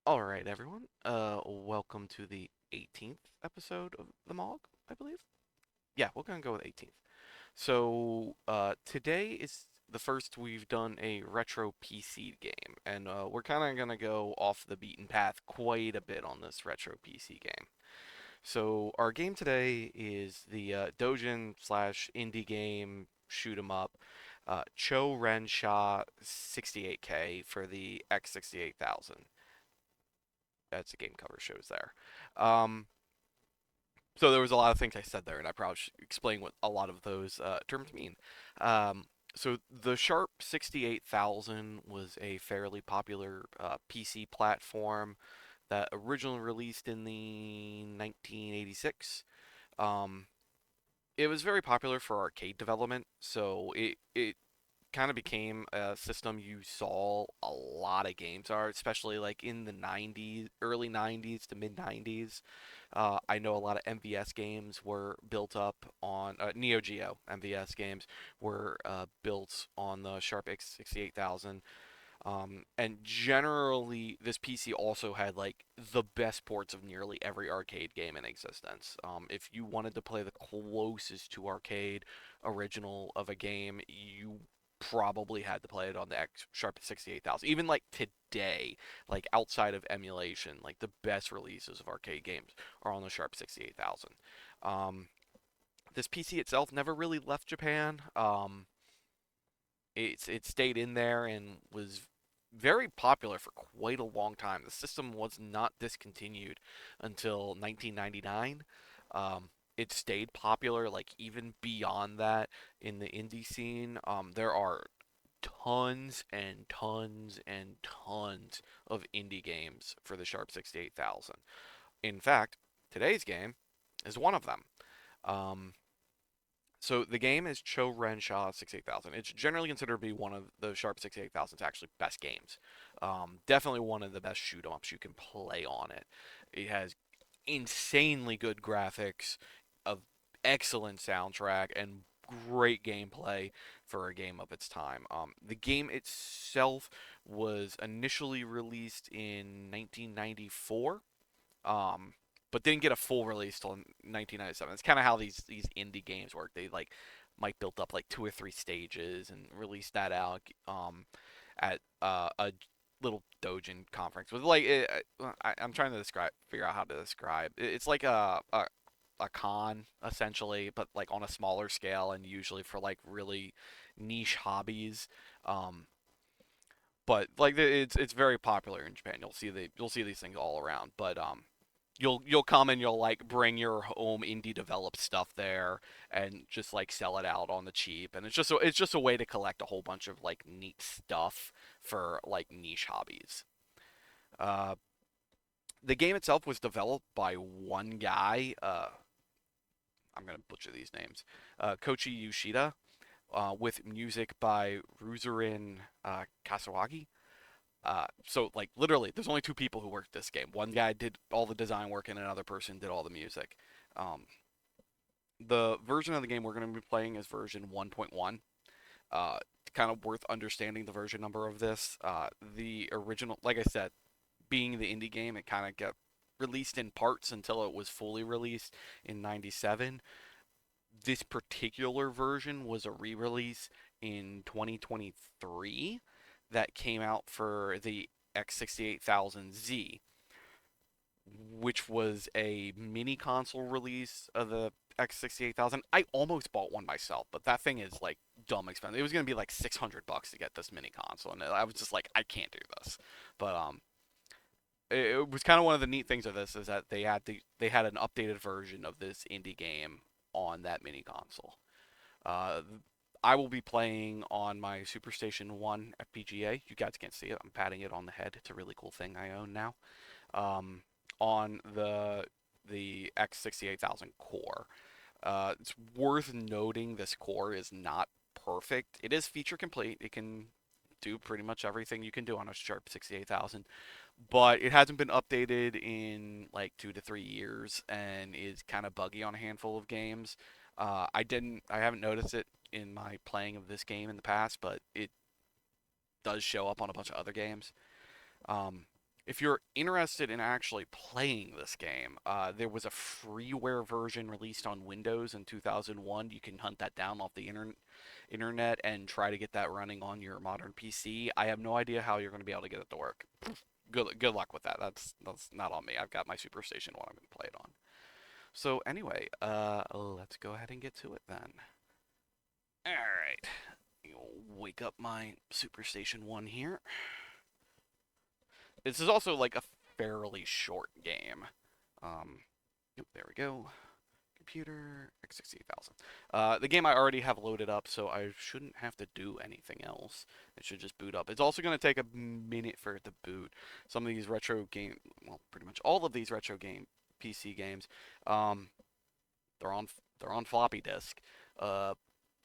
All right, everyone. Welcome to the 18th episode of the Mog, I believe. Yeah, we're gonna go with 18th. Today is the first we've done a retro PC game, and we're kind of gonna go off the beaten path quite a bit on this retro PC game. So, our game today is the Dojin slash indie game shoot 'em up, Cho Ren Sha 68k for the X68000. That's the game cover shows there. Um, so there was a lot of things I said there, and I probably should explain what a lot of those terms mean. Um, so the Sharp 68,000 was a fairly popular PC platform that originally released in the 1986. Um, it was very popular for arcade development, so it kind of became a system you saw a lot of games are, especially like in the 90s, early 90s to mid 90s. I know a lot of MVS games were built up on Neo Geo MVS games were built on the Sharp X68000. And generally, this PC also had like the best ports of nearly every arcade game in existence. If you wanted to play the closest to arcade original of a game, you probably had to play it on the Sharp 68,000. Even like today, like outside of emulation, like the best releases of arcade games are on the Sharp 68,000. Um, this PC itself never really left Japan. It stayed in there and was very popular for quite a long time. The system was not discontinued until 1999. It stayed popular, like even beyond that in the indie scene. There are tons and tons and tons of indie games for the Sharp 68,000. In fact, today's game is one of them. Um, so the game is Cho Ren Sha 68,000. It's generally considered to be one of the Sharp 68,000's actually best games. Definitely one of the best shoot 'em ups you can play on it. It has insanely good graphics, a excellent soundtrack, and great gameplay for a game of its time. The game itself was initially released in 1994, um, but didn't get a full release till 1997. It's kind of how these indie games work. They like might build up like two or three stages and release that out at a little Dojin conference. With like I'm trying to figure out how to describe. It's like a con essentially, but like on a smaller scale and usually for like really niche hobbies. Um, but like it's very popular in Japan. You'll see these things all around. But you'll come and you'll like bring your home indie developed stuff there and just like sell it out on the cheap. And it's just a way to collect a whole bunch of like neat stuff for like niche hobbies. Uh, the game itself was developed by one guy. I'm gonna butcher these names. Koichi Yoshida, with music by Ruzurin Kasawagi. So like literally, there's only two people who worked this game. One guy did all the design work, and another person did all the music. Um, the version of the game we're going to be playing is version 1.1. Kind of worth understanding the version number of this. The original, like I said, being the indie game, it kind of got released in parts until it was fully released in '97. This particular version was a re-release in 2023 that came out for the X68000Z, which was a mini console release of the X68000. I almost bought one myself, but that thing is like dumb expensive. It was gonna be like $600 to get this mini console, and I was just like, I can't do this. But it was kind of one of the neat things of this is that they had an updated version of this indie game on that mini console. Uh, I will be playing on my SuperStation One FPGA. You guys can't see it. I'm patting it on the head. It's a really cool thing I own now. Um, on the X68000 core. It's worth noting this core is not perfect. It is feature complete. It can do pretty much everything you can do on a Sharp 68,000, but it hasn't been updated in like 2 to 3 years and is kind of buggy on a handful of games. I haven't noticed it in my playing of this game in the past, but it does show up on a bunch of other games. Um, if you're interested in actually playing this game, there was a freeware version released on Windows in 2001. You can hunt that down off the internet and try to get that running on your modern PC. I have no idea how you're going to be able to get it to work. Good luck with that. That's not on me. I've got my SuperStation One. I'm going to play it on. So anyway, let's go ahead and get to it then. All right, wake up my SuperStation One here. This is also like a fairly short game. Yep, there we go. Computer X68000. The game I already have loaded up, so I shouldn't have to do anything else. It should just boot up. It's also going to take a minute for it to boot. Some of these retro game, well, pretty much all of these retro game PC games, they're on floppy disk.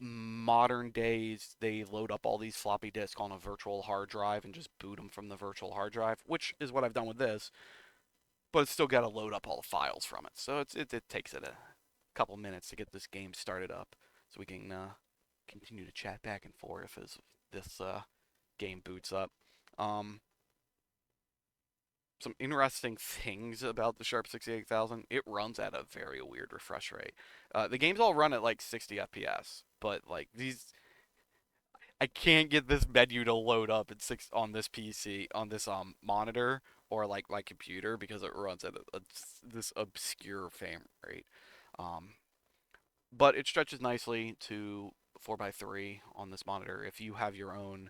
Modern days, they load up all these floppy disks on a virtual hard drive and just boot them from the virtual hard drive, which is what I've done with this. But it's still got to load up all the files from it, so it takes it a couple minutes to get this game started up, so we can continue to chat back and forth as this game boots up. Some interesting things about the Sharp 68000. It runs at a very weird refresh rate. The games all run at like 60 FPS, but like these, I can't get this menu to load up at on this PC on this monitor or like my computer because it runs at this obscure frame rate. But it stretches nicely to 4:3 on this monitor. If you have your own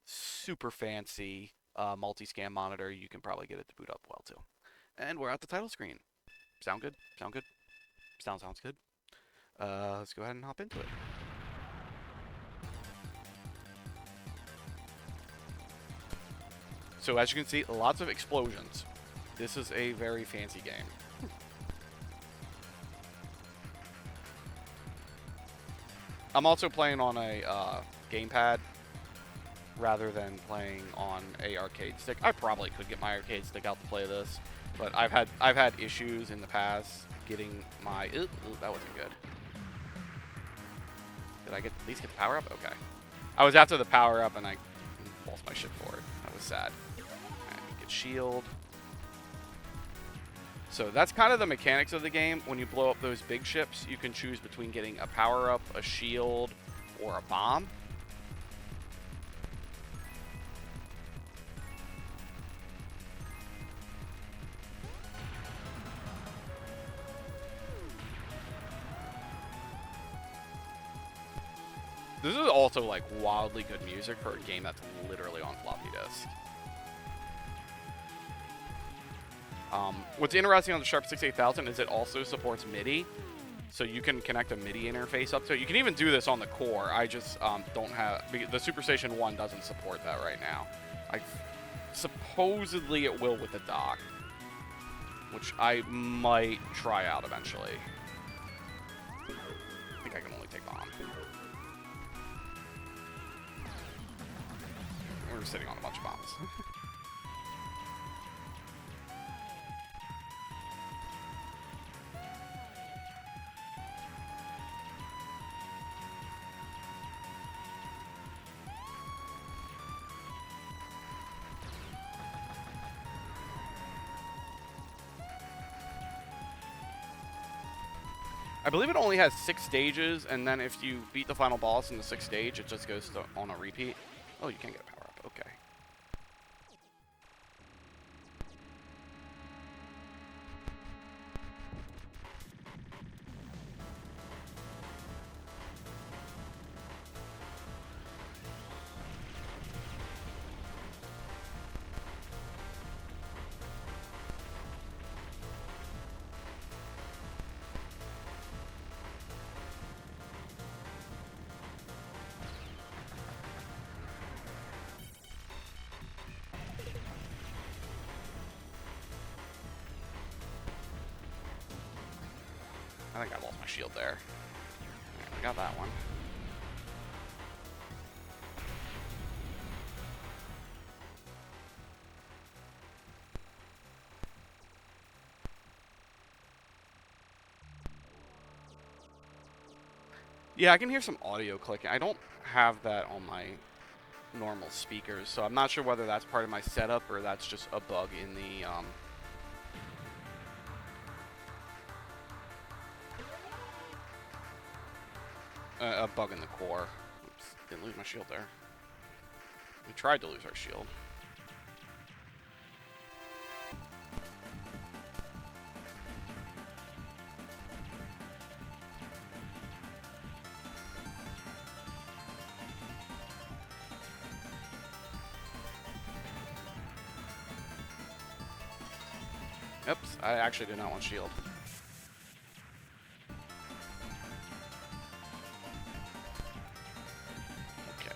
super fancy multi-scan monitor, you can probably get it to boot up well too. And we're at the title screen. Sound good? Sound good? Sounds good. Let's go ahead and hop into it. So as you can see, lots of explosions. This is a very fancy game. I'm also playing on a gamepad rather than playing on a arcade stick. I probably could get my arcade stick out to play this, but I've had issues in the past getting my. Ooh, that wasn't good. Did I at least get the power up? Okay. I was after the power up and I lost my shit for it. That was sad. Right, get shield. So that's kind of the mechanics of the game. When you blow up those big ships, you can choose between getting a power up, a shield, or a bomb. This is also like wildly good music for a game that's literally on floppy disk. What's interesting on the Sharp 68000 is it also supports MIDI, so you can connect a MIDI interface up to it. You can even do this on the core. I just don't have the SuperStation One doesn't support that right now. Supposedly it will with the dock, which I might try out eventually. I think I can only take on. We're sitting on a bunch of bombs. I believe it only has 6 stages, and then if you beat the final boss in the 6th stage, it just goes on a repeat. Oh, you can't get a power up. Okay. I think I lost my shield there. I got that one. Yeah, I can hear some audio clicking. I don't have that on my normal speakers, so I'm not sure whether that's part of my setup or that's just a bug in the a bug in the core. Oops, didn't lose my shield there. We tried to lose our shield. Oops, I actually did not want shield. Okay.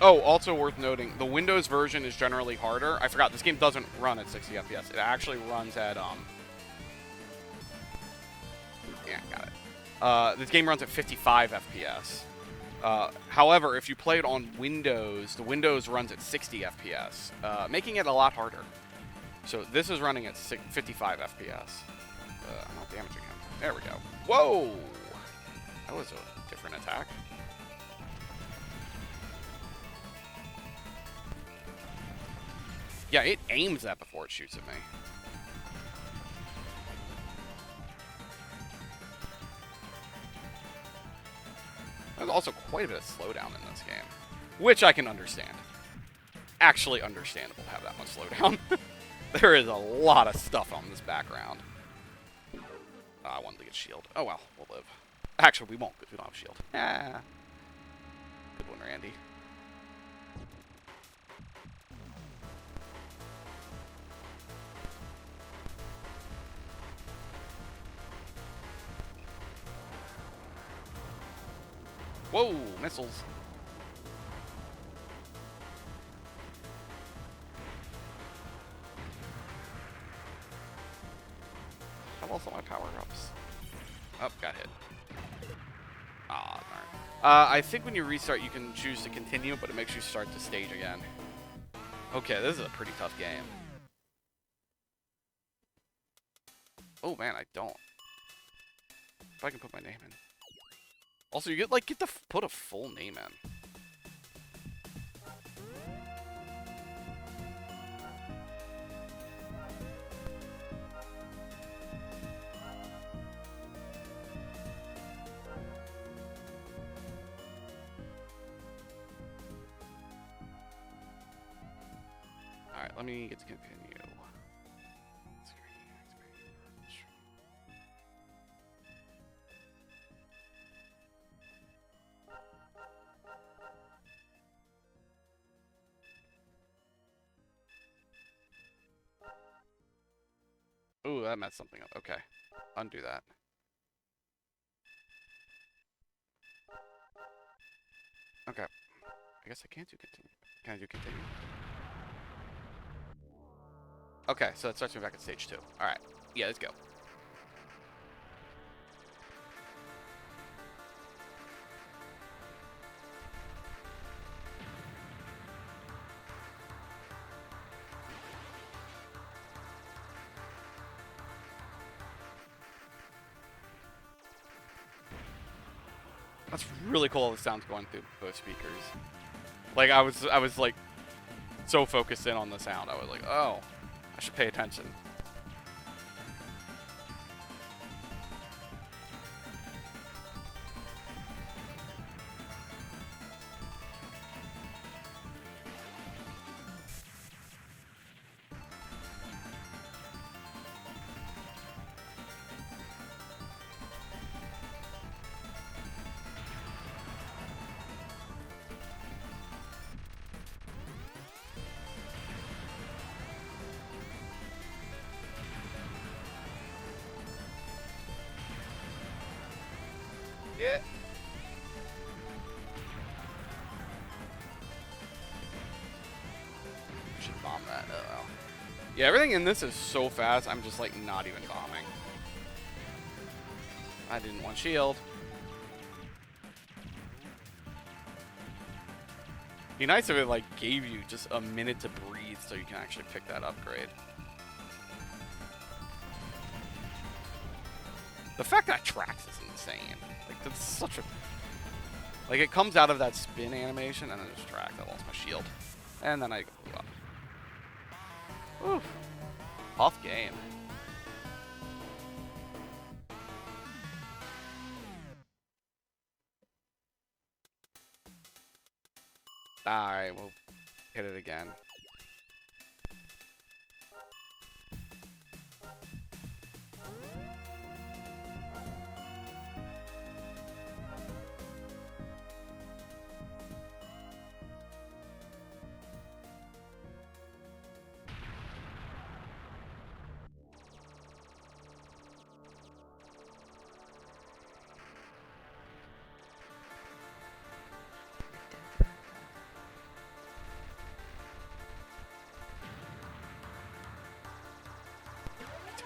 Oh, also worth noting, the Windows version is generally harder. I forgot, this game doesn't run at 60 FPS. It actually runs at, yeah, got it. This game runs at 55 FPS. However, if you play it on Windows, the Windows runs at 60 FPS, making it a lot harder. So this is running at 55 FPS. I'm not damaging him. There we go. Whoa! That was a different attack. Yeah, it aims that before it shoots at me. There's also quite a bit of slowdown in this game, which I can understand. Actually understandable to have that much slowdown. There is a lot of stuff on this background. I wanted to get shield. Oh well, we'll live. Actually, we won't because we don't have shield. Ah. Good one, Randy. Whoa, missiles. Have also my power-ups. Oh, got hit. Ah, darn. I think when you restart, you can choose to continue, but it makes you start the stage again. Okay, this is a pretty tough game. Oh man, I don't. If I can put my name in. Also, you get to put a full name in. All right, let me get to continue. Ooh, that messed something up. Okay. Undo that. Okay. I guess I can't do continue. Can I do continue? Okay, so it starts me back at stage 2. Alright. Yeah, let's go. That's really cool, the sounds going through both speakers. Like, I was like, so focused in on the sound. I was like, oh, I should pay attention. Yeah. Should bomb that. Oh. Yeah, everything in this is so fast, I'm just like not even bombing. I didn't want shield. Be nice if it, like, gave you just a minute to breathe so you can actually pick that upgrade. The fact that it tracks is insane. Like, that's such a... Like, it comes out of that spin animation, and then it just tracks. I lost my shield. And then I go up. Whew. Tough game. Alright, we'll hit it again.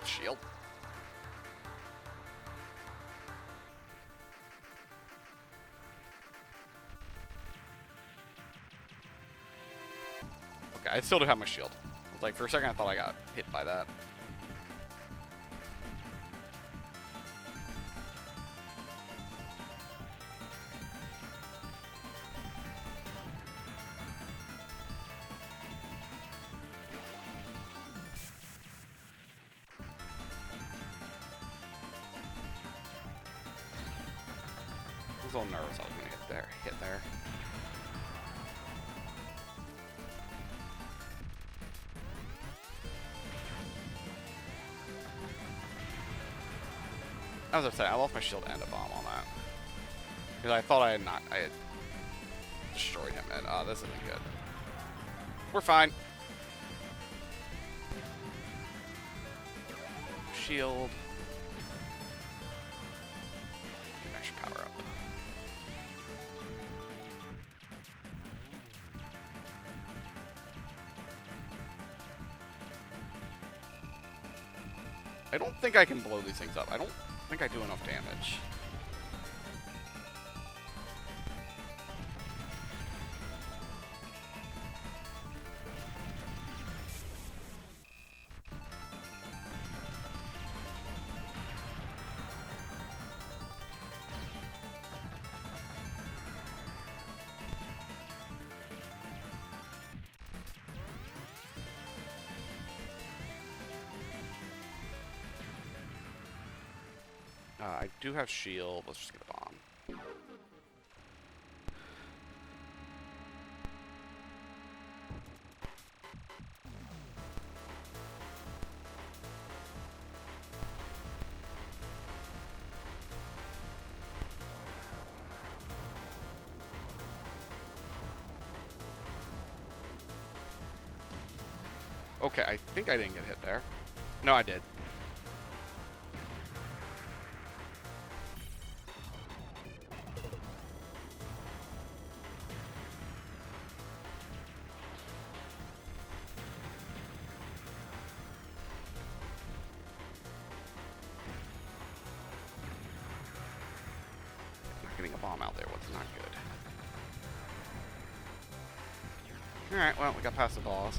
Shield. Okay, I still do have my shield. Like, for a second I thought I got hit by that. I was a little nervous I was gonna hit there. As I said, I lost my shield and a bomb on that. Because I thought I had destroyed him, and this isn't good. We're fine. Shield. Extra power up. I don't think I can blow these things up. I don't think I do enough damage. I do have shield. Let's just get a bomb. Okay, I think I didn't get hit there. No, I did. Getting a bomb out there was not good. Alright, well, we got past the boss.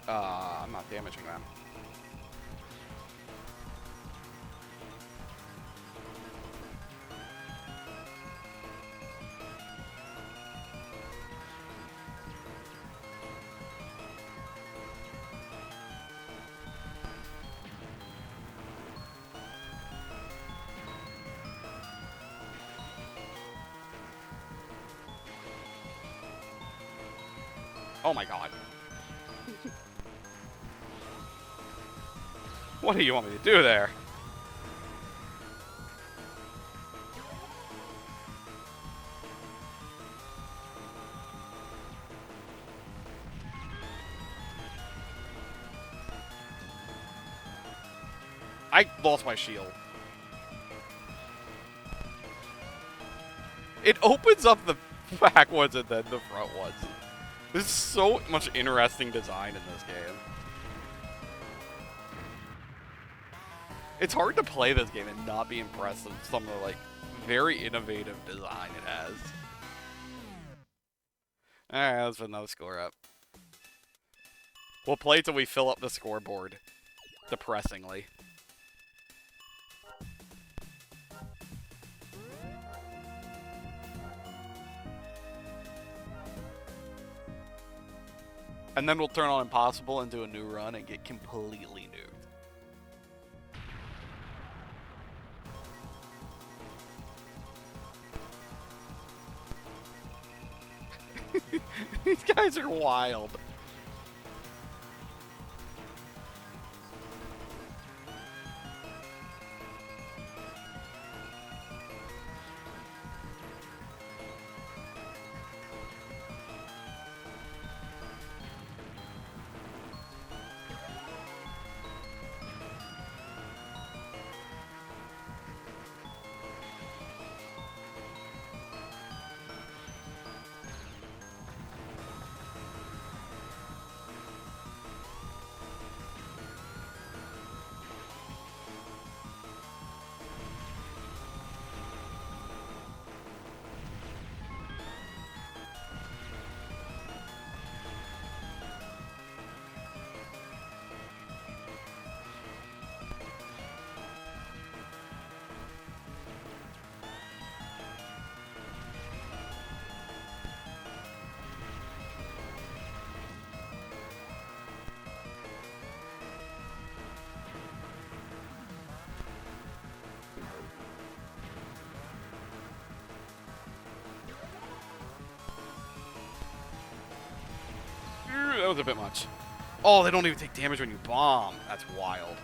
I'm not damaging them. Oh my god. What do you want me to do there? I lost my shield. It opens up the back ones and then the front ones. There's so much interesting design in this game. It's hard to play this game and not be impressed with some of the, like, very innovative design it has. Alright, let's put another score up. We'll play till we fill up the scoreboard. Depressingly. And then we'll turn on Impossible and do a new run and get completely nuked. These guys are wild. That was a bit much. Oh, they don't even take damage when you bomb. That's wild.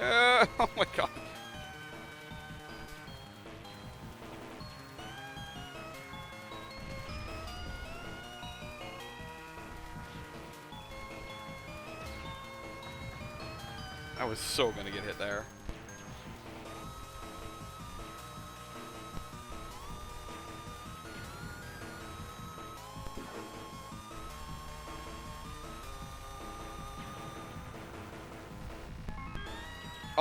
Oh my god. I was so gonna get hit there.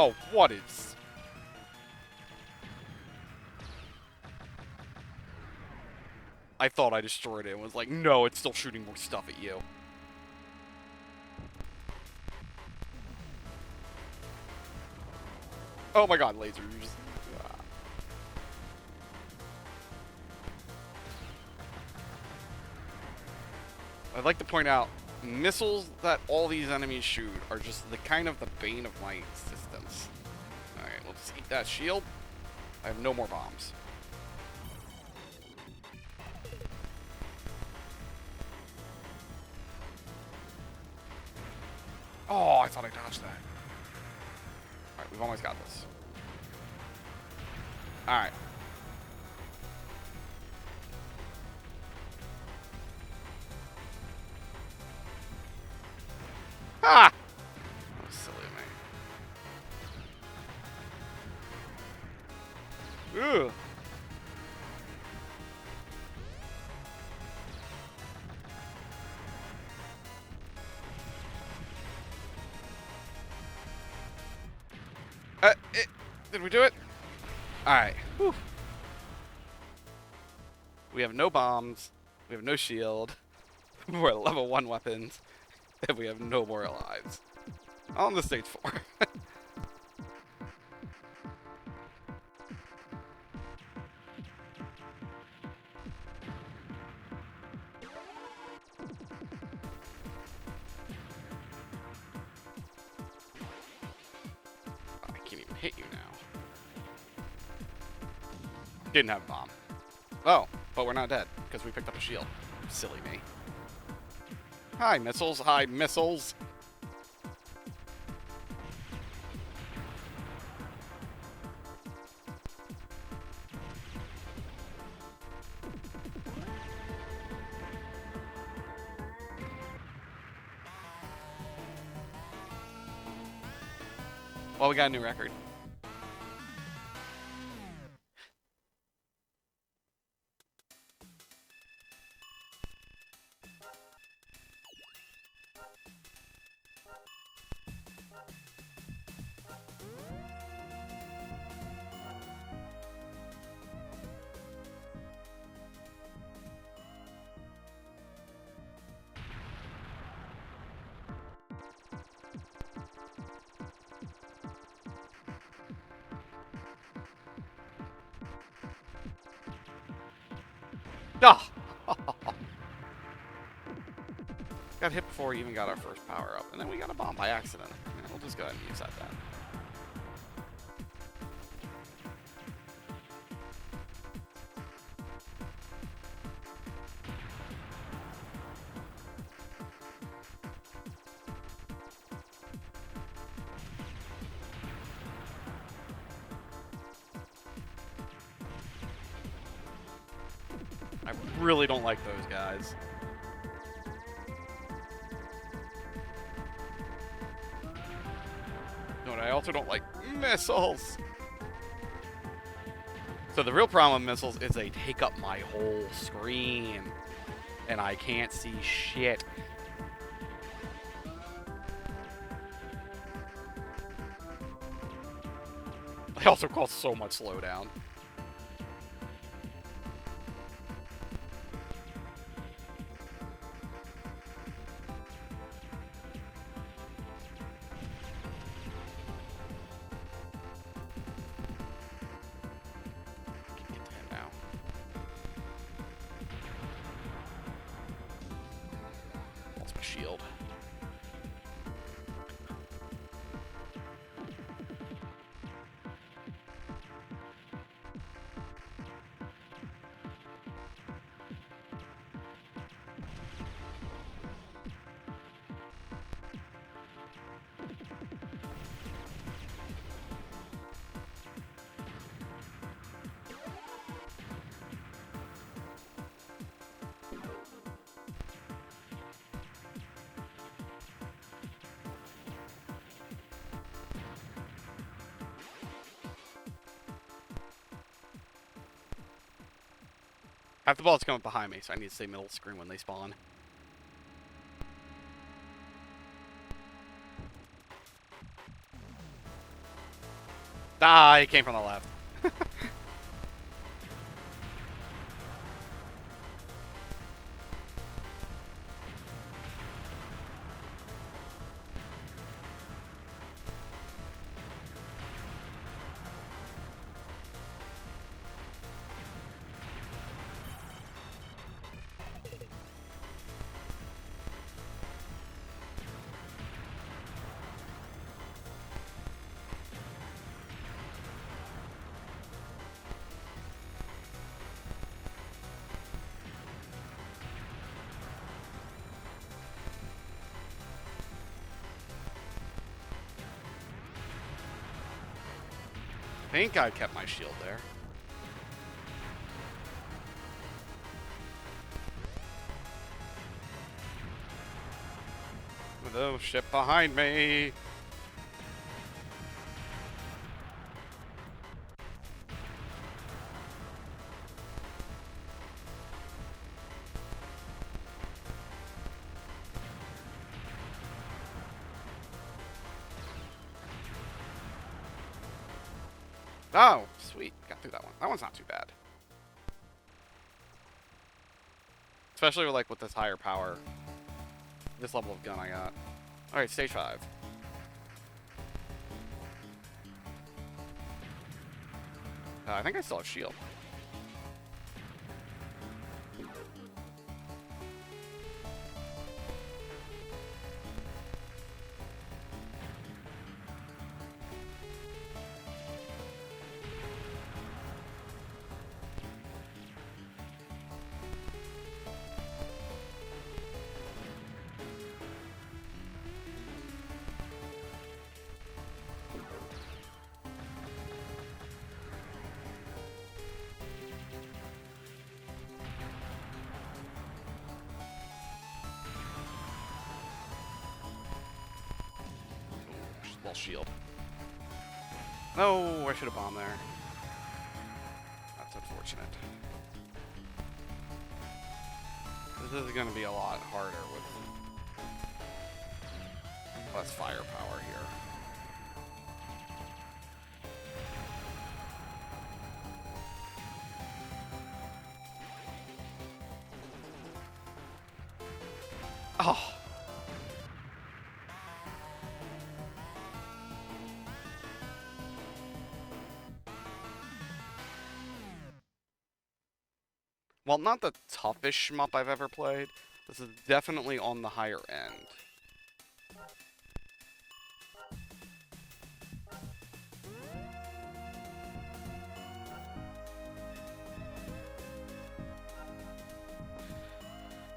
Oh, what is... I thought I destroyed it and was like, no, it's still shooting more stuff at you. Oh my god, lasers. I'd like to point out, missiles that all these enemies shoot are just the kind of the bane of my existence. Alright, let's eat that shield. I have no more bombs. Oh, I thought I dodged that. Alright, we've almost got this. Alright. Ah! That was silly of me. Ugh. Did we do it? Alright. We have no bombs. We have no shield. We're at level 1 weapons. And we have no more lives. On the stage 4. I can't even hit you now. Didn't have a bomb. Oh, but we're not dead, because we picked up a shield. Silly me. Hi, missiles. Hi, missiles. Well, we got a new record. Ah! Got hit before we even got our first power up, and then we got a bomb by accident. Yeah, we'll just go ahead and use that then. I really don't like those guys. No, and I also don't like missiles. So the real problem with missiles is they take up my whole screen, and I can't see shit. They also cause so much slowdown. Shield. Half the ball's coming behind me, so I need to stay middle screen when they spawn. Ah, he came from the left. I think I kept my shield there. With the ship behind me. Oh, sweet. Got through that one. That one's not too bad. Especially with this higher power. This level of gun I got. Alright, stage 5. I think I still have shield. Shield. No, I should have bombed there. That's unfortunate. This is going to be a lot harder with less firepower here. Oh. while not the toughest shmup I've ever played, this is definitely on the higher end.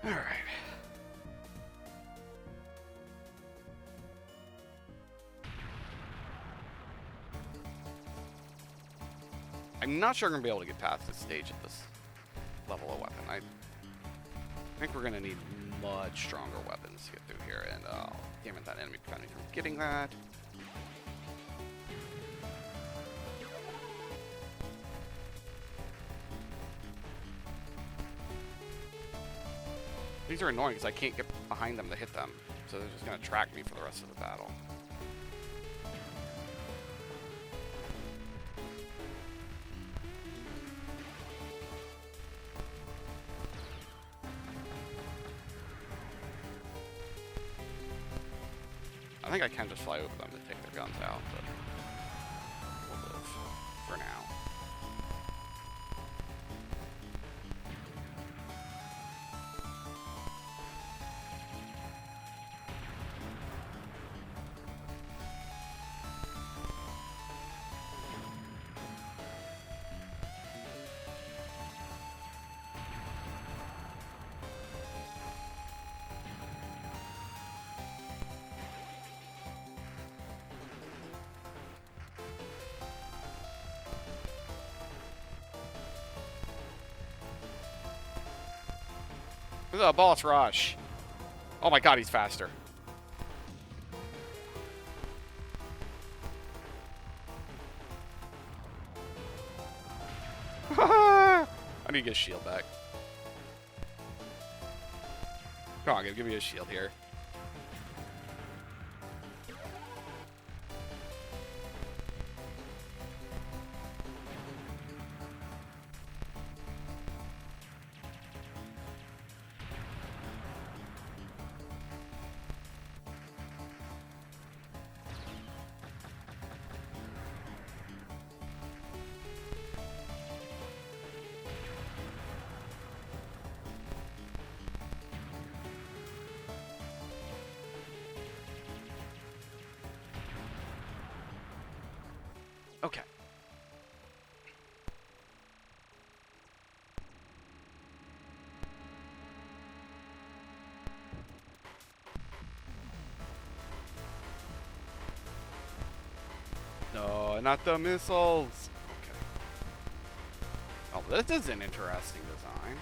Alright. I'm not sure I'm going to be able to get past this stage at this level of weapon. I think we're going to need much stronger weapons to get through here. And, damn it, that enemy prevented me from getting that. These are annoying because I can't get behind them to hit them. So they're just going to track me for the rest of the battle. I think I can just fly over them to take their guns out, but we'll live for now. This is a boss rush. Oh my god, he's faster. I need to get his shield back. Come on, give me a shield here. Okay. No, not the missiles. Okay. Oh, this is an interesting design.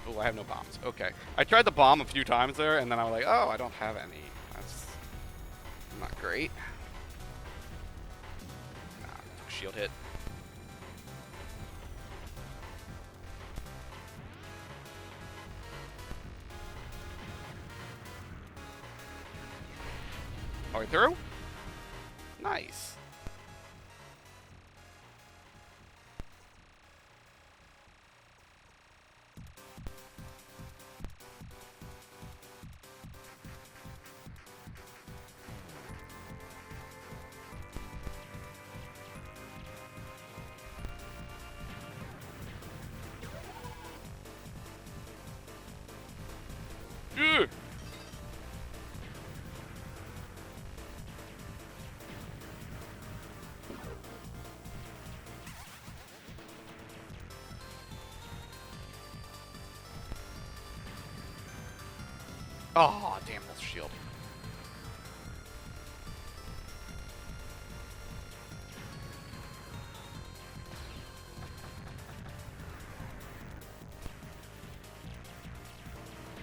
Oh, I have no bombs. Okay. I tried the bomb a few times there, and then I was like, oh, I don't have any. That's not great. Nah, shield hit. All right, through? Nice. Ugh. Oh, damn, that's shield.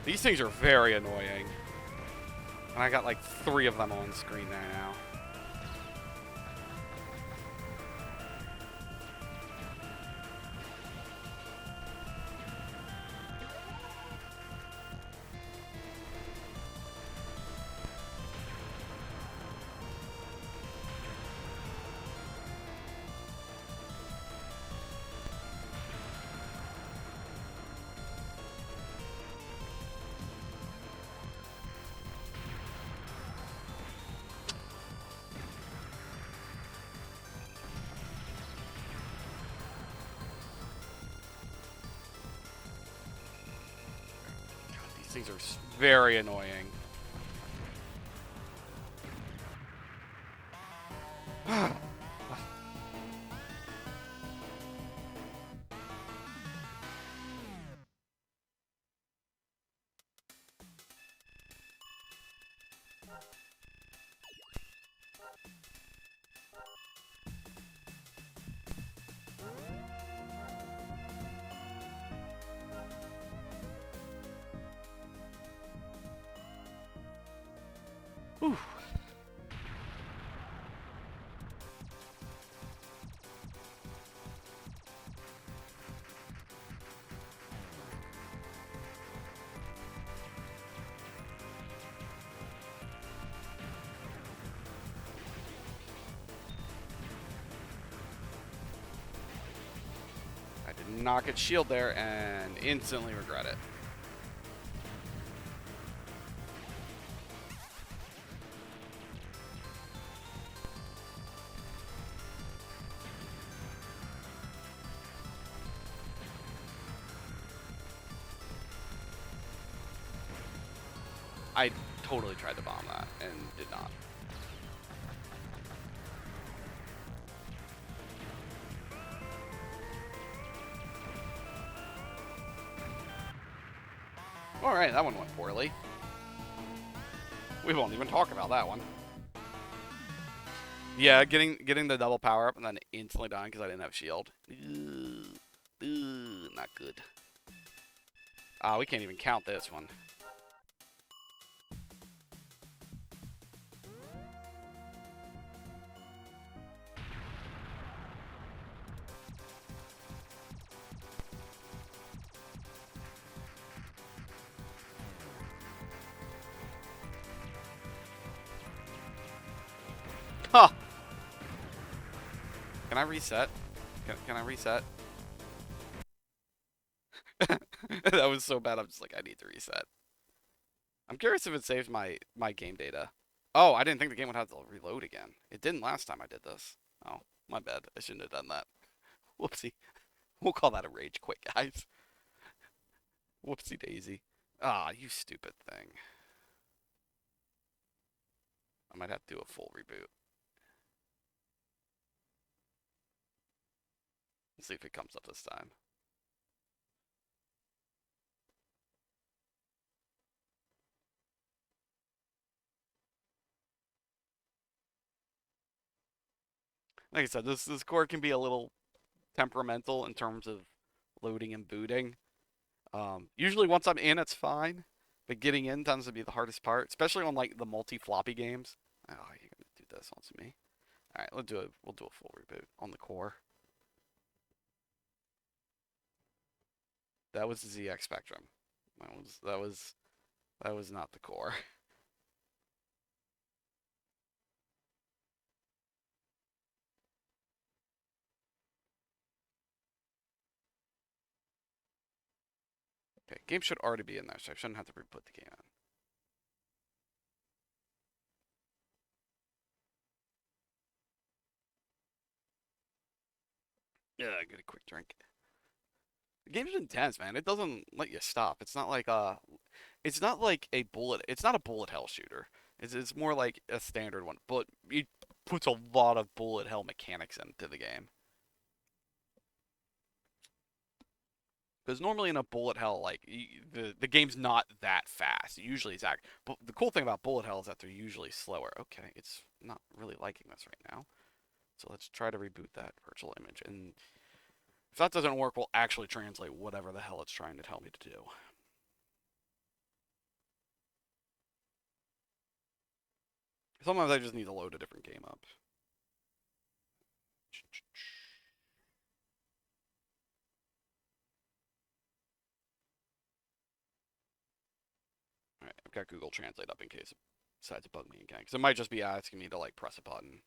These things are very annoying. And I got like 3 of them on screen there now. things are very annoying. Whew. I did not get shield there and instantly regret it. I totally tried to bomb that and did not. Alright, that one went poorly. We won't even talk about that one. Yeah, getting the double power up and then instantly dying because I didn't have shield. Not good. We can't even count this one. Huh. Can I reset? Can I reset? That was so bad, I'm just like, I need to reset. I'm curious if it saves my game data. Oh, I didn't think the game would have to reload again. It didn't last time I did this. Oh, my bad. I shouldn't have done that. Whoopsie. We'll call that a rage quit, guys. Whoopsie daisy. You stupid thing. I might have to do a full reboot. Let's see if it comes up this time. Like I said, this core can be a little temperamental in terms of loading and booting. Usually once I'm in, it's fine, but getting in tends to be the hardest part, especially on like the multi-floppy games. Oh, you're gonna do this on me. All right, we'll do a full reboot on the core. That was the ZX Spectrum. That was not the core. Okay, game should already be in there, so I shouldn't have to reboot the game in. Yeah, get a quick drink. The game's intense, man. It doesn't let you stop. It's not like a bullet. It's not a bullet hell shooter. It's more like a standard one, but it puts a lot of bullet hell mechanics into the game. Because normally in a bullet hell, like the game's not that fast. Usually it's act. But the cool thing about bullet hell is that they're usually slower. Okay, it's not really liking this right now. So let's try to reboot that virtual image. And if that doesn't work, we'll actually translate whatever the hell it's trying to tell me to do. Sometimes I just need to load a different game up. Alright, I've got Google Translate up in case it decides to bug me again. Because it might just be asking me to like press a button.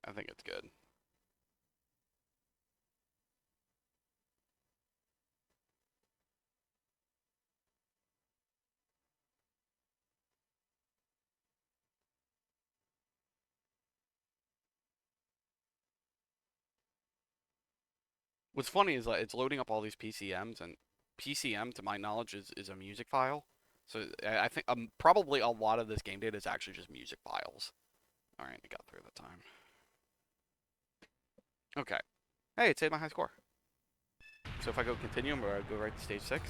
I think it's good. What's funny is that it's loading up all these PCMs, and PCM, to my knowledge, is a music file. So I think probably a lot of this game data is actually just music files. All right, I got through the time. Okay. Hey, it saved my high score. So if I go continue, I'm going to go right to stage 6.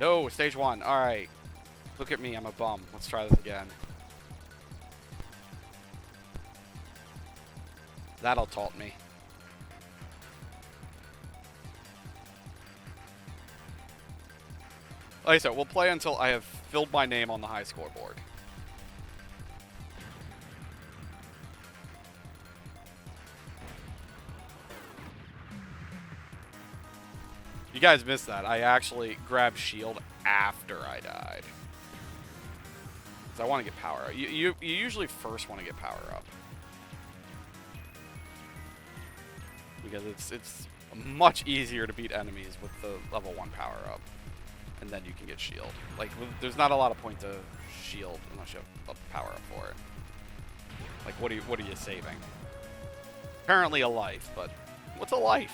No, stage 1. All right. Look at me, I'm a bum. Let's try this again. That'll taunt me. Like I said, we'll play until I have filled my name on the high scoreboard. You guys missed that. I actually grabbed shield after I died. Because I want to get power up. You usually first want to get power up. Because it's much easier to beat enemies with the level 1 power up. And then you can get shield. Like, there's not a lot of point to shield unless you have a power up for it. Like, what are you saving? Apparently a life, but what's a life?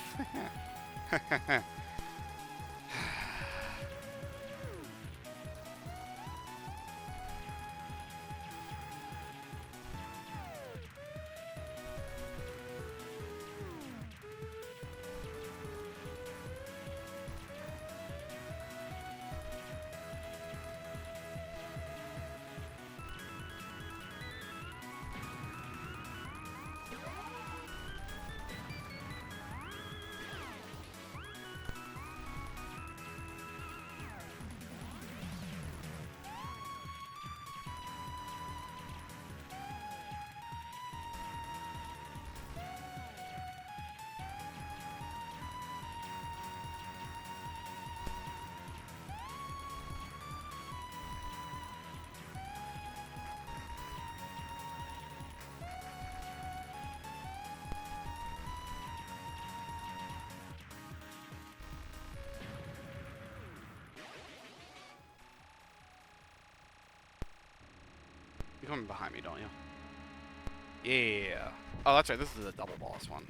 You're coming behind me, don't you? Yeah. Oh, that's right. This is a double boss one.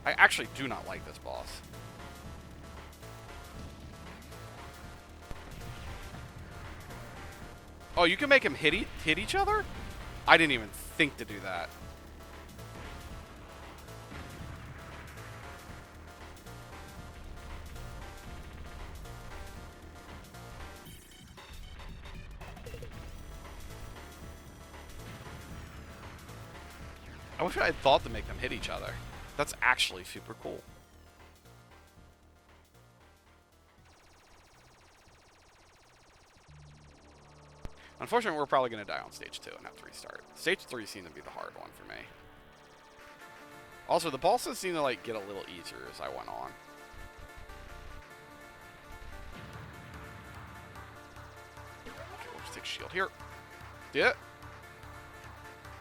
I actually do not like this boss. Oh, you can make him hit each other? I didn't even think to do that. I wish I had thought to make them hit each other. That's actually super cool. Unfortunately, we're probably going to die on stage 2 and have to restart. Stage 3 seemed to be the hard one for me. Also, the bosses seem to like get a little easier as I went on. Okay, we'll just take shield here. Yeah.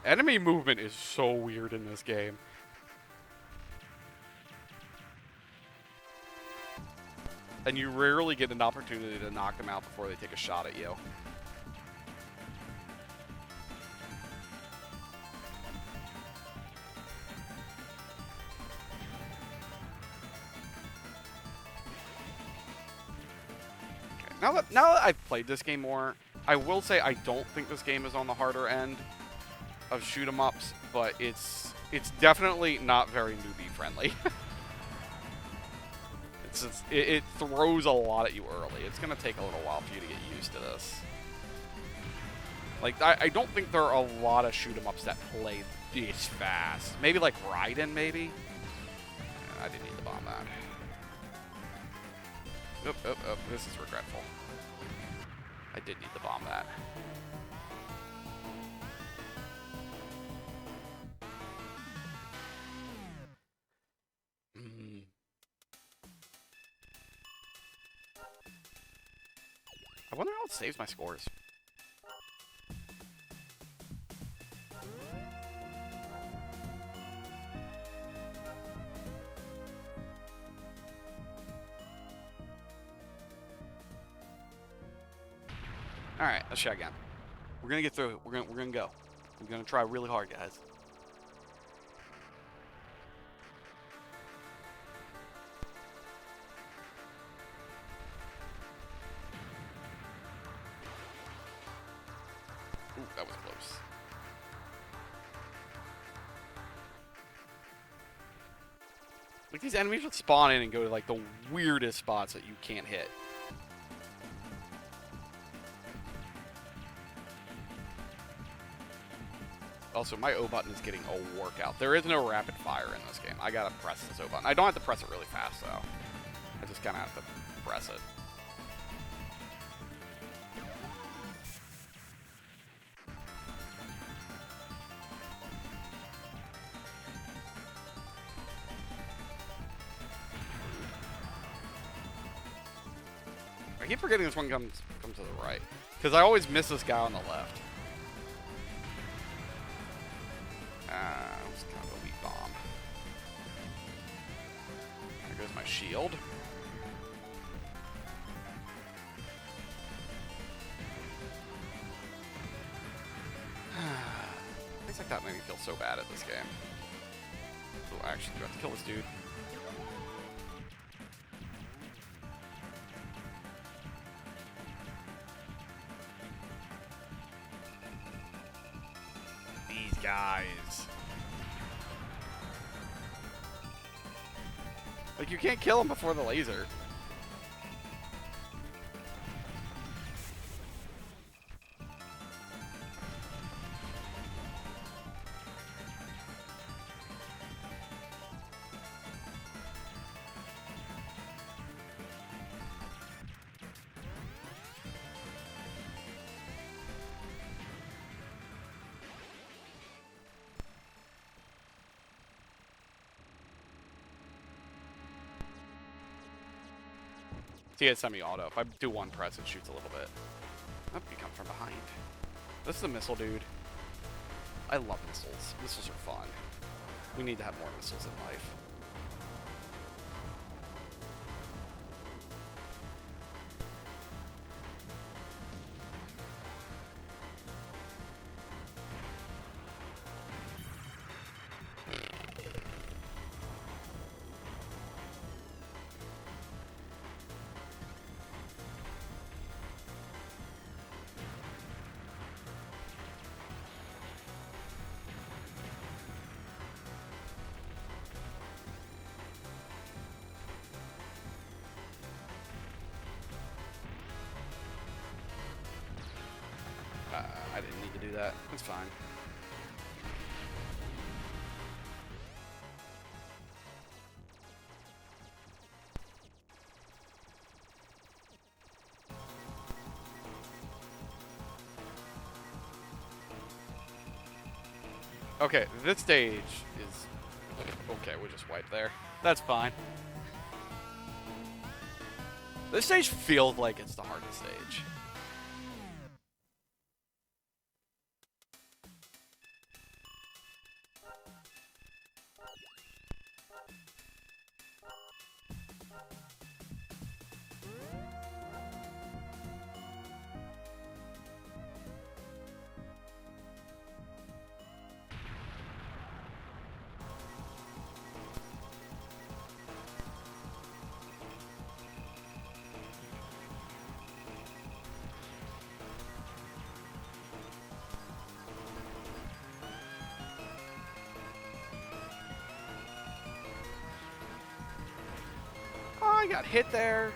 Enemy movement is so weird in this game. And you rarely get an opportunity to knock them out before they take a shot at you. Okay, now that I've played this game more, I will say I don't think this game is on the harder end of shoot 'em ups, but it's definitely not very newbie friendly. It throws a lot at you early. It's gonna take a little while for you to get used to this. Like I don't think there are a lot of shoot 'em ups that play this fast. Maybe like Raiden, maybe. I didn't need to bomb that. Oh, this is regretful. I did need to bomb that. I wonder how it saves my scores. Alright, let's try again. We're gonna get through it. We're gonna go. We're gonna try really hard, guys. Ooh, that was close. Like, these enemies would spawn in and go to, like, the weirdest spots that you can't hit. Also, my O button is getting a workout. There is no rapid fire in this game. I gotta press this O button. I don't have to press it really fast, though. I just kind of have to press it. I keep forgetting this one comes to the right. Because I always miss this guy on the left. It's kind of a weak bomb. There goes my shield. Things like that make me feel so bad at this game. Oh, I actually do have to kill this dude. These guys. Like, you can't kill him before the laser. See, it's semi-auto. If I do one press, it shoots a little bit. Oh, you come from behind. This is a missile dude. I love missiles. Missiles are fun. We need to have more missiles in life. I didn't need to do that. It's fine. Okay, this stage is... Okay, we'll just wipe there. That's fine. This stage feels like it's the hardest stage. I got hit there.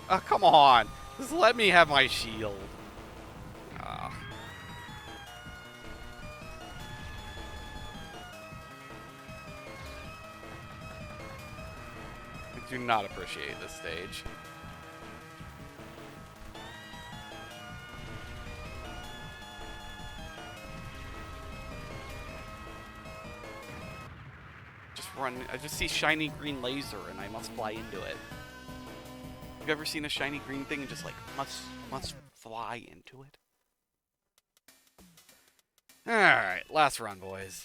Oh, come on. Just let me have my shield. I do not appreciate this stage. Just run. I just see shiny green laser and I must fly into it. Have you ever seen a shiny green thing and just like must fly into it? Alright, last run, boys.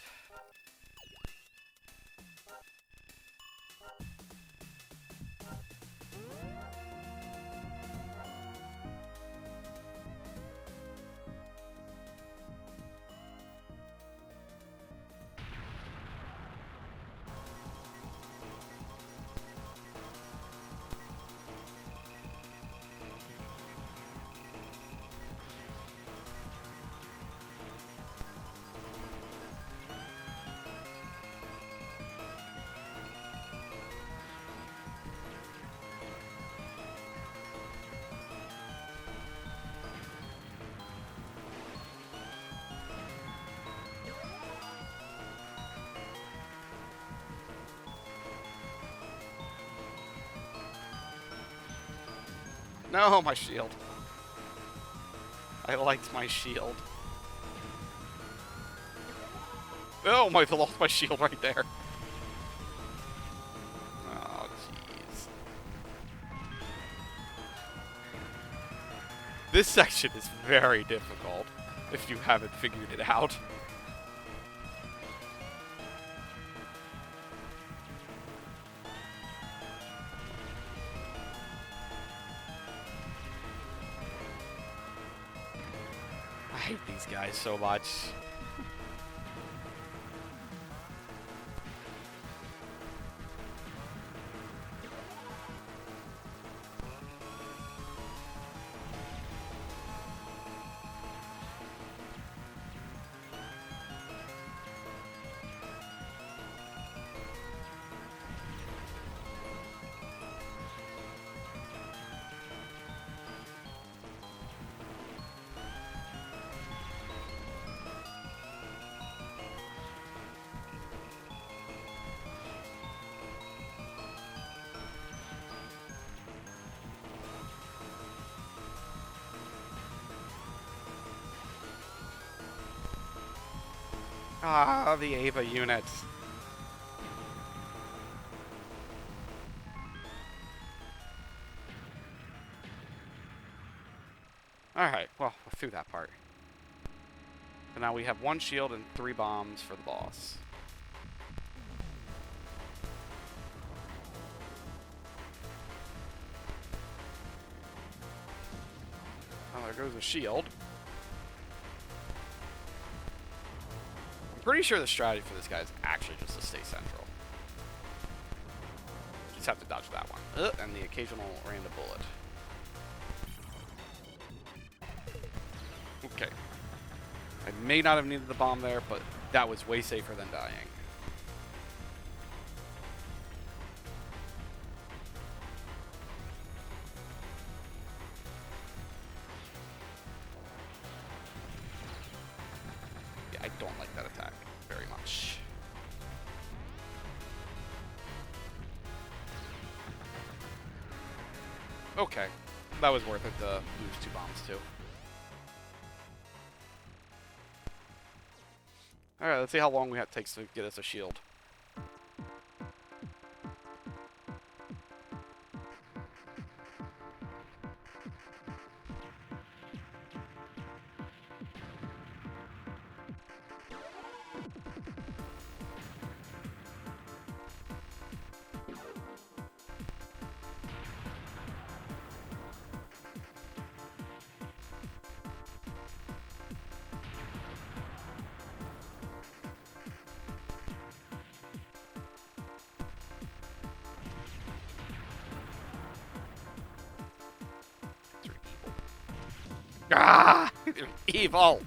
No, my shield. I liked my shield. Oh, I lost my shield right there. Oh, jeez. This section is very difficult if you haven't figured it out. I hate these guys so much. Ah, the Ava units. Alright, well, we're through that part. So now we have 1 shield and 3 bombs for the boss. Oh, there goes the shield. I'm pretty sure the strategy for this guy is actually just to stay central. Just have to dodge that one. And the occasional random bullet. Okay. I may not have needed the bomb there, but that was way safer than dying. Yeah, I don't like that attack very much. Okay. That was worth it to lose 2 bombs too. Alright, let's see how long it takes to get us a shield. Ah! They're evil!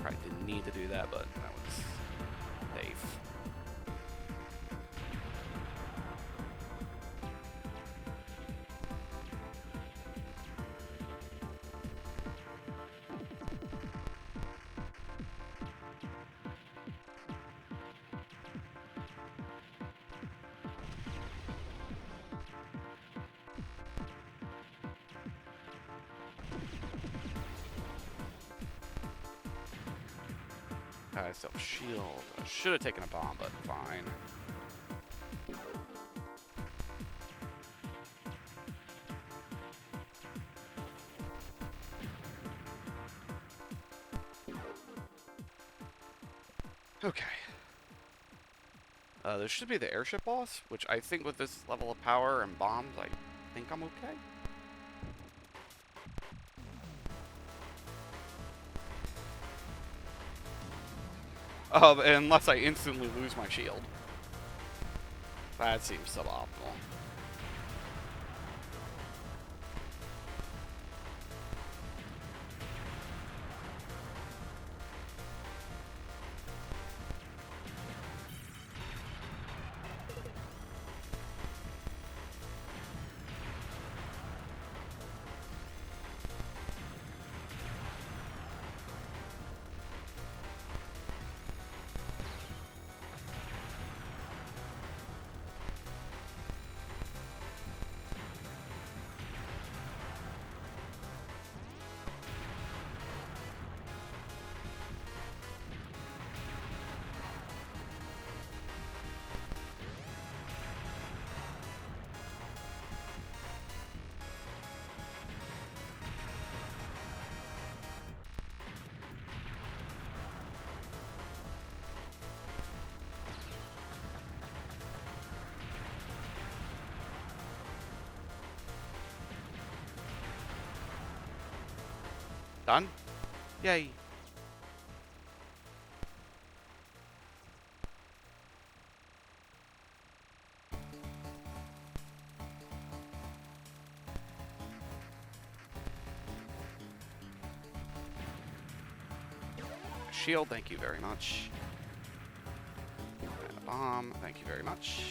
Probably didn't need to do that, but that was safe. I still have shield. I should have taken a bomb, but fine. Okay. There should be the airship boss, which I think with this level of power and bombs, I think I'm okay. Unless I instantly lose my shield. That seems suboptimal. Done? Yay. Shield, thank you very much. And a bomb, thank you very much.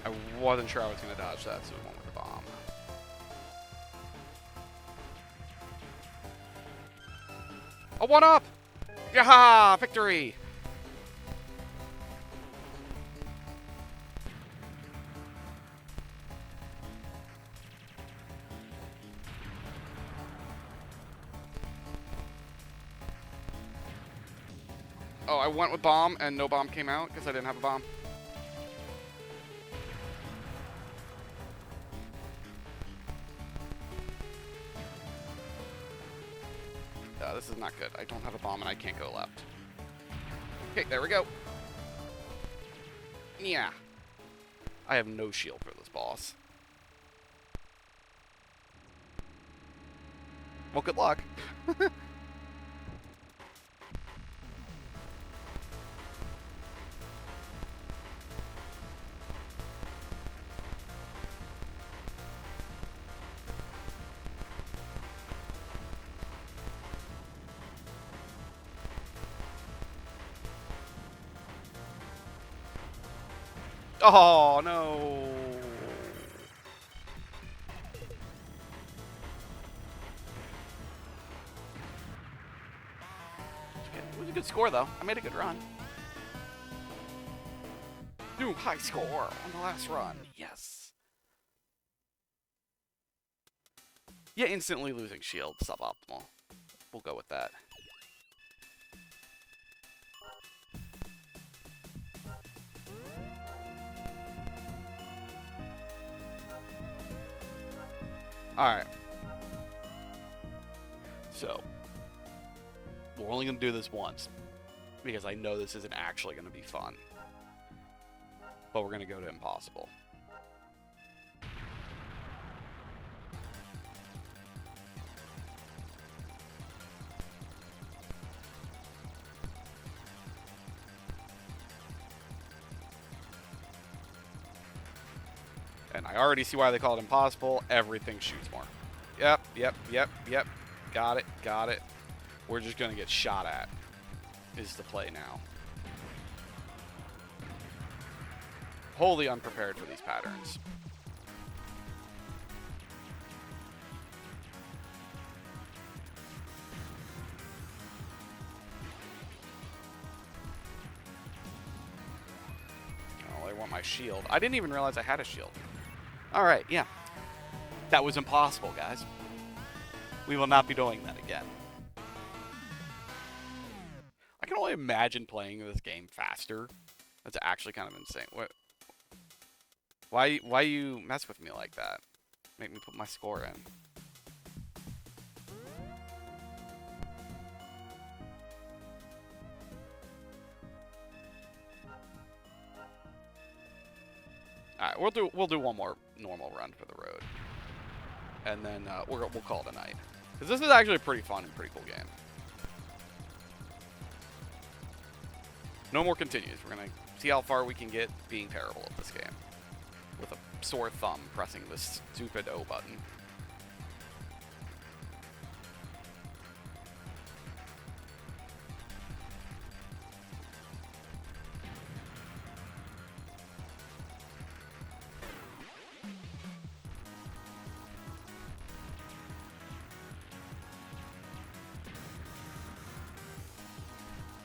I wasn't sure I was going to dodge that, so we went with the bomb. A 1-up! Yaha! Victory! Oh, I went with bomb and no bomb came out because I didn't have a bomb. This is not good. I don't have a bomb and I can't go left. Okay, there we go. Yeah. I have no shield for this boss. Well, good luck. Oh, no. It was a good score, though. I made a good run. New high score on the last run. Yes. Yeah, instantly losing shield. Suboptimal. We'll go with that. Alright. So, we're only going to do this once, because I know this isn't actually going to be fun. But we're going to go to impossible. And I already see why they call it impossible. Everything shoots more. Yep, yep, yep, yep. Got it, got it. We're just going to get shot at, is the play now. Wholly unprepared for these patterns. Oh, I want my shield. I didn't even realize I had a shield. All right, yeah. That was impossible, guys. We will not be doing that again. I can only imagine playing this game faster. That's actually kind of insane. What? Why you mess with me like that? Make me put my score in. All right, we'll do one more normal run for the road, and then we'll call it a night. Because this is actually a pretty fun and pretty cool game. No more continues. We're gonna see how far we can get being terrible at this game. With a sore thumb pressing this stupid O button.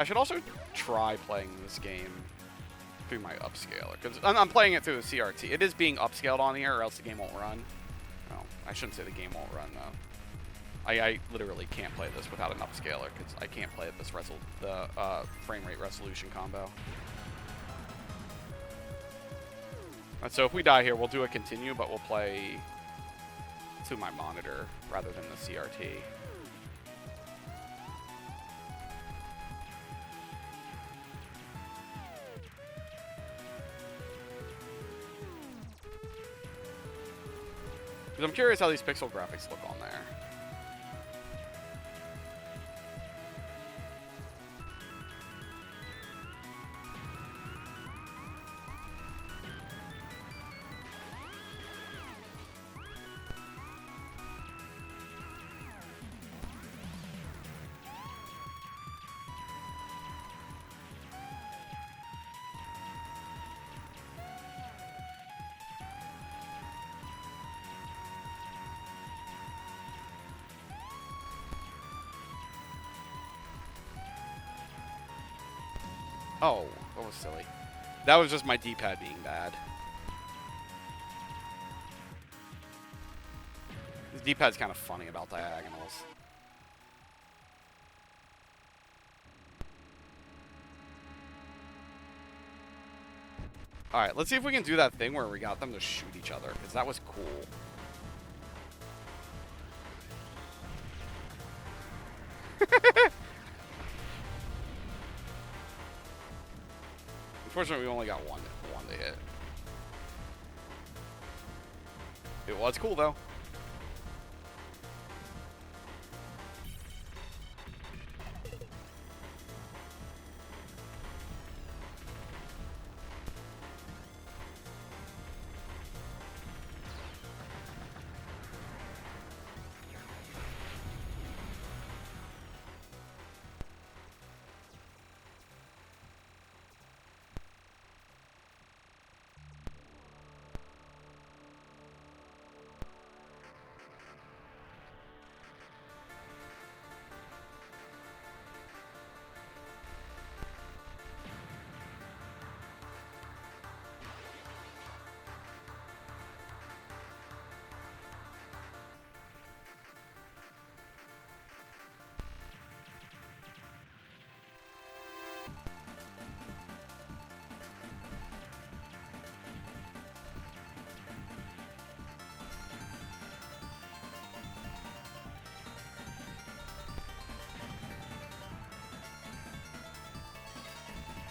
I should also try playing this game through my upscaler, because I'm playing it through the CRT. It is being upscaled on here, or else the game won't run. No, I shouldn't say the game won't run, though. I literally can't play this without an upscaler, because I can't play this frame rate resolution combo. And so if we die here, we'll do a continue, but we'll play through my monitor rather than the CRT. Because I'm curious how these pixel graphics look on there. Oh, that was silly. That was just my D-pad being bad. This D-pad's kind of funny about diagonals. Alright, let's see if we can do that thing where we got them to shoot each other, because that was cool. Unfortunately, we only got one to hit. It was cool, though.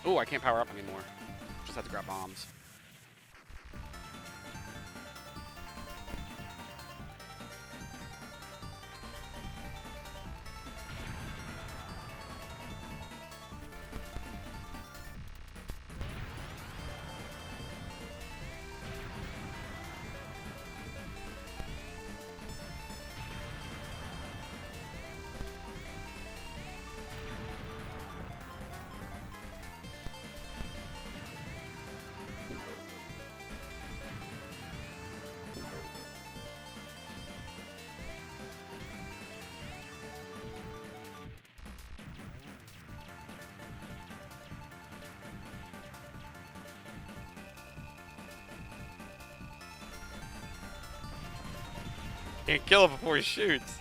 Ooh, I can't power up anymore. Just have to grab bombs. Can't kill it before he shoots.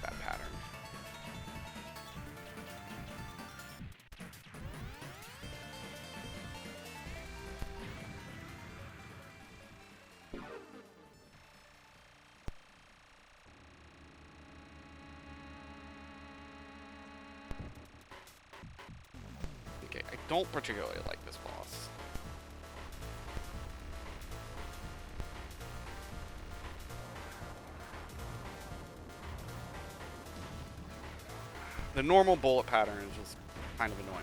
Bad pattern. Okay, I don't particularly like this boss. The normal bullet pattern is just kind of annoying.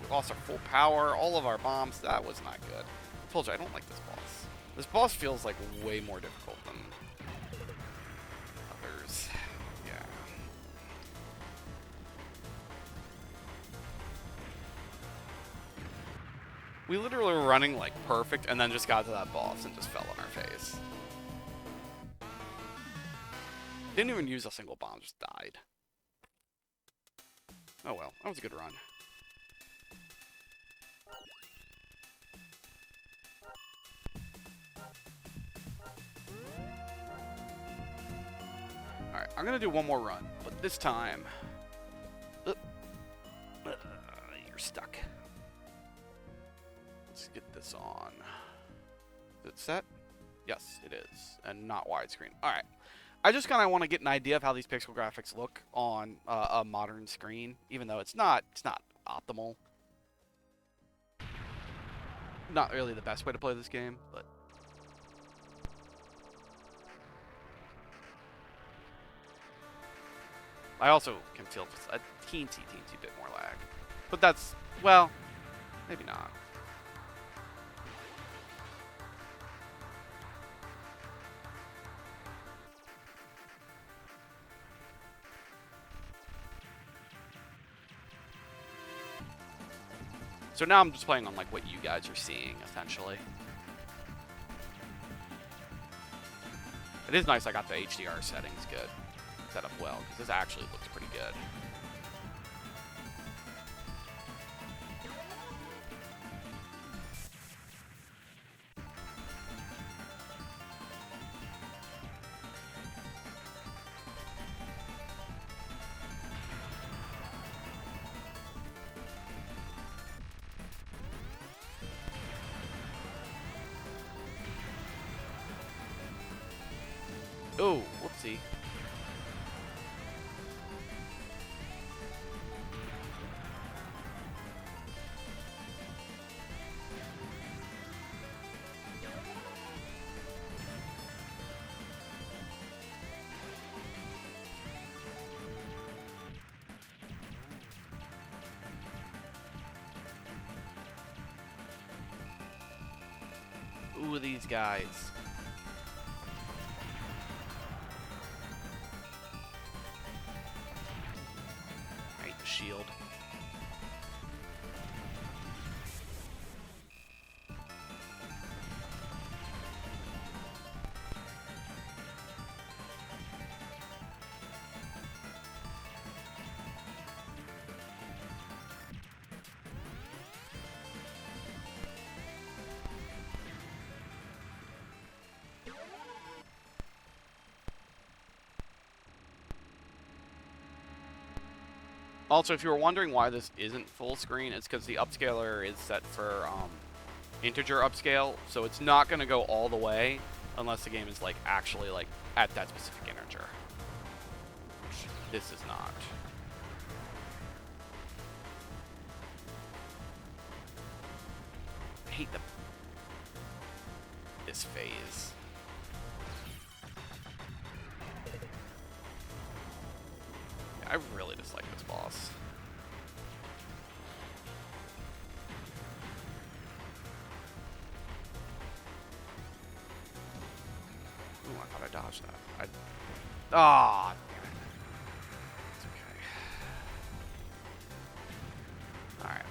We lost our full power, all of our bombs. That was not good. I told you, I don't like this boss. This boss feels like way more difficult than others. Yeah. We literally were running like perfect and then just got to that boss and just fell on our face. Didn't even use a single bomb, just died. Oh well, that was a good run. Alright, I'm gonna do one more run, but this time... you're stuck. Let's get this on. Is it set? Yes, it is. And not widescreen. Alright. I just kind of want to get an idea of how these pixel graphics look on a modern screen, even though it's not optimal. Not really the best way to play this game, but... I also can feel just a teensy bit more lag. But that's, well, maybe not. So now I'm just playing on like what you guys are seeing, essentially. It is nice I got the HDR settings good, set up well, because this actually looks pretty good. Oh, whoopsie. Ooh, these guys. I hate the shield. Also, if you were wondering why this isn't full screen, it's because the upscaler is set for integer upscale, so it's not going to go all the way unless the game is like actually like at that specific integer. Which this is not. I hate this phase. I really dislike this boss. Ooh, I thought I dodged that. Ah, damn it. It's okay. Alright.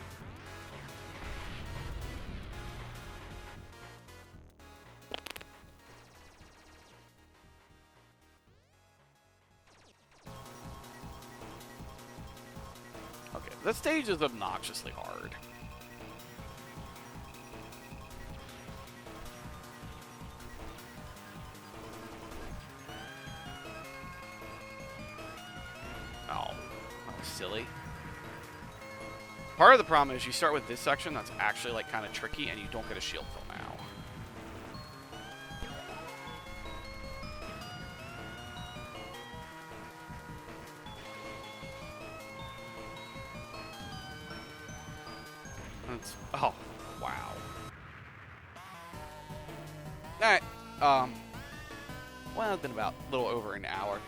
That stage is obnoxiously hard. Oh, that was silly. Part of the problem is you start with this section that's actually like kind of tricky, and you don't get a shield till now. Oh, wow. Alright, well, it's been about a little over an hour.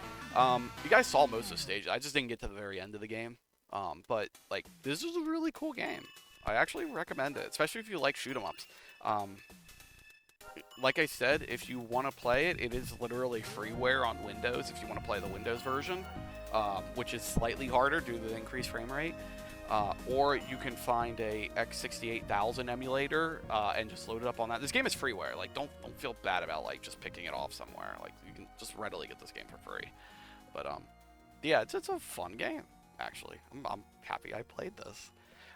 You guys saw most of the stage. I just didn't get to the very end of the game. But, like, this is a really cool game. I actually recommend it, especially if you like shoot 'em ups. Like I said, if you want to play it, it is literally freeware on Windows if you want to play the Windows version, which is slightly harder due to the increased frame rate. Or you can find a X68000 emulator and just load it up on that. This game is freeware. Like, don't feel bad about like just picking it off somewhere. Like, you can just readily get this game for free. But yeah, it's a fun game actually. I'm happy I played this.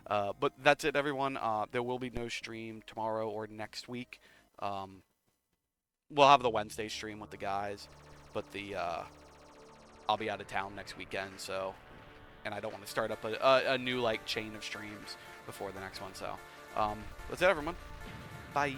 But that's it, everyone. There will be no stream tomorrow or next week. We'll have the Wednesday stream with the guys, but I'll be out of town next weekend, so. And I don't want to start up a new like chain of streams before the next one. So that's it, everyone. Bye.